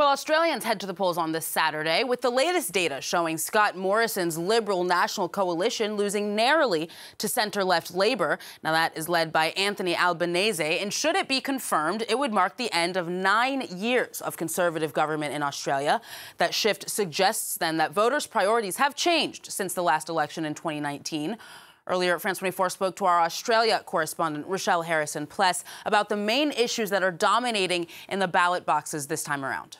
Well, Australians head to the polls on this Saturday with the latest data showing Scott Morrison's Liberal National Coalition losing narrowly to centre-left Labour. Now, that is led by Anthony Albanese, and should it be confirmed, it would mark the end of 9 years of Conservative government in Australia. That shift suggests, then, that voters' priorities have changed since the last election in 2019. Earlier, France 24 spoke to our Australia correspondent, Richelle Harrison Pleasse, about the main issues that are dominating in the ballot boxes this time around.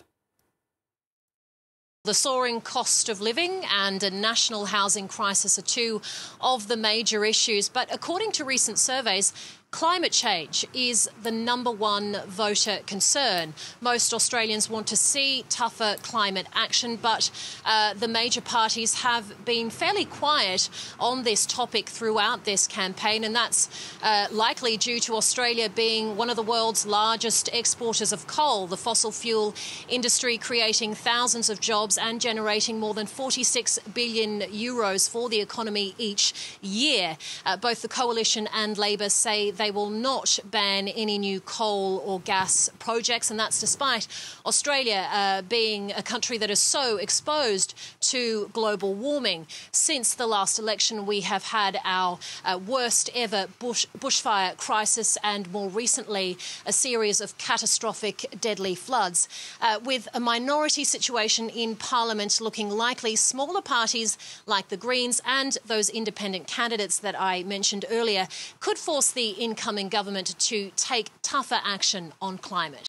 The soaring cost of living and a national housing crisis are two of the major issues. But according to recent surveys, climate change is the #1 voter concern. Most Australians want to see tougher climate action, but the major parties have been fairly quiet on this topic throughout this campaign, and that's likely due to Australia being one of the world's largest exporters of coal, the fossil fuel industry creating thousands of jobs and generating more than 46 billion euros for the economy each year. Both the Coalition and Labor say they will not ban any new coal or gas projects, and that's despite Australia being a country that is so exposed to global warming. Since the last election, we have had our worst ever bushfire crisis and more recently a series of catastrophic deadly floods. With a minority situation in Parliament looking likely, smaller parties like the Greens and those independent candidates that I mentioned earlier could force the incoming government to take tougher action on climate.